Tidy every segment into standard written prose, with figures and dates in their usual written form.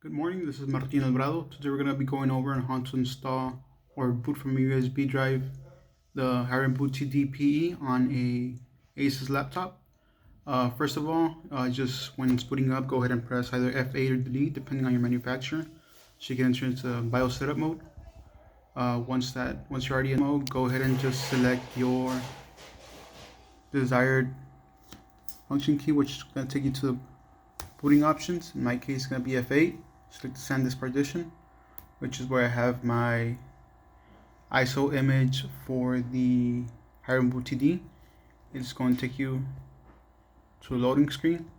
Good morning, this is Martin Albrado. Today we're going to be going over on how to install or boot from a USB drive the Hbcd Pe on a Asus laptop. First of all, just when it's booting up, go ahead and press either F8 or delete depending on your manufacturer. So you can enter into BIOS setup mode. Once you're already in mode, go ahead and just select your desired function key, which is going to take you to the booting options. In my case, it's going to be F8. Select SanDisk partition, which is where I have my ISO image for the Hbcd. It's going to take you to a loading screen.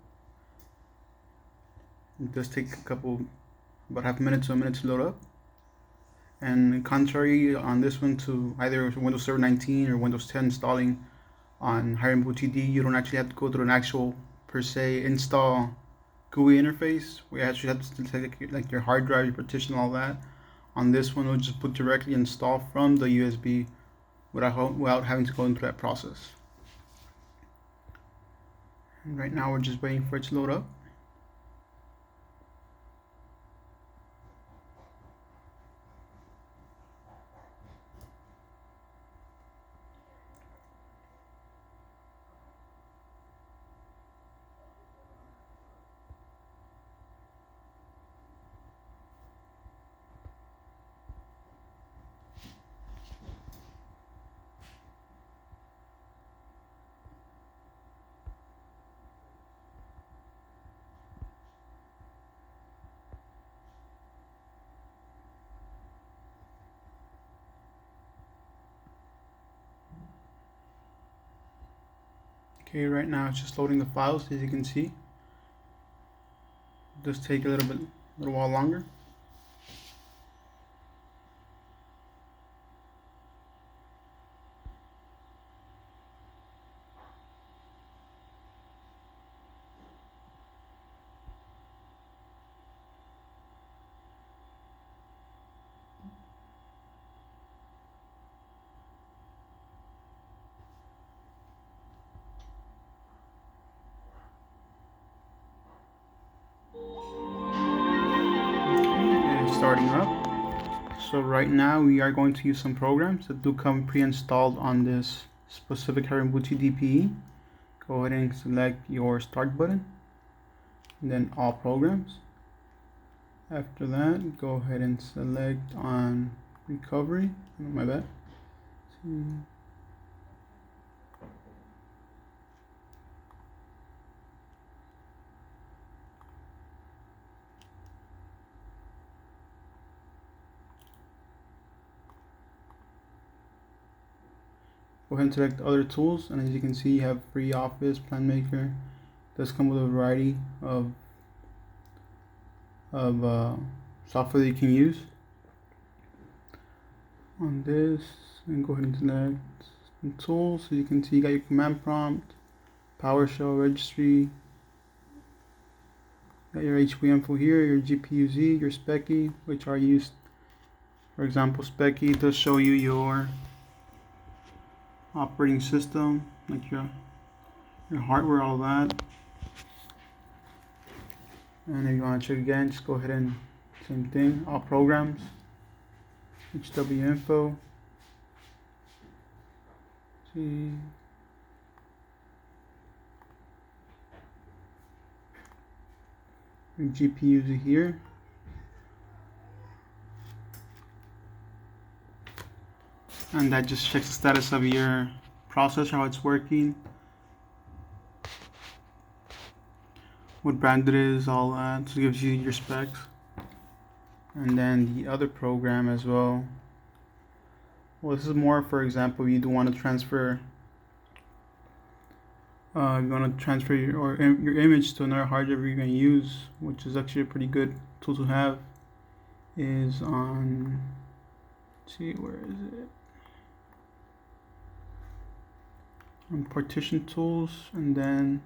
It does take about half a minute to a minute to load up. And contrary on this one to either Windows Server 19 or Windows 10 installing on Hbcd, you don't actually have to go through an actual per se install GUI interface. We actually have to take like your hard drive, your partition, all that. On this one, we'll just put directly install from the USB without having to go into that process. And right now, we're just waiting for it to load up. Okay, right now it's just loading the files, as you can see. It does take a little while longer. Okay, it's starting up. So right now we are going to use some programs that do come pre-installed on this specific Hbcd Pe. Go ahead and select your start button and then all programs. After that, go ahead and select on recovery. Oh, my bad. Go ahead and select other tools, and as you can see, you have free Office, Plan Maker. It does come with a variety of software that you can use. On this, and go ahead and select some tools. So you can see you got your command prompt, PowerShell registry, got your HP info here, your GPU-Z, your Speccy, which are used. For example, Speccy does show you your operating system, like your hardware, all that. And if you want to check again, just go ahead and same thing, all programs, HW info. See. Your GPU here. And that just checks the status of your processor, how it's working, what brand it is, all that. So it gives you your specs. And then the other program as well. Well, this is more, for example, you do want to transfer your image to another hard drive you're going to use, which is actually a pretty good tool to have. Is on, let's see, where is it? On partition tools, and then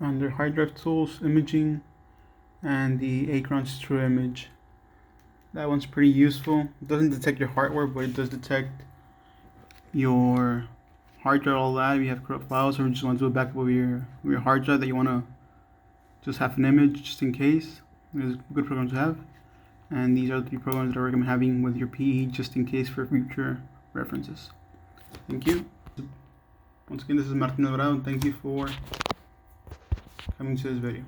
Under hard drive tools, imaging, and the Acron's True Image. That one's pretty useful. It doesn't detect your hardware, but it does detect your hard drive, all that. If you have corrupt files or just want to do a backup of your hard drive that you want to just have an image just in case, it's a good program to have. And these are the 3 programs that I recommend having with your PE just in case for future references. Thank you. Once again, this is Martin Alvarado, and thank you for coming to this video.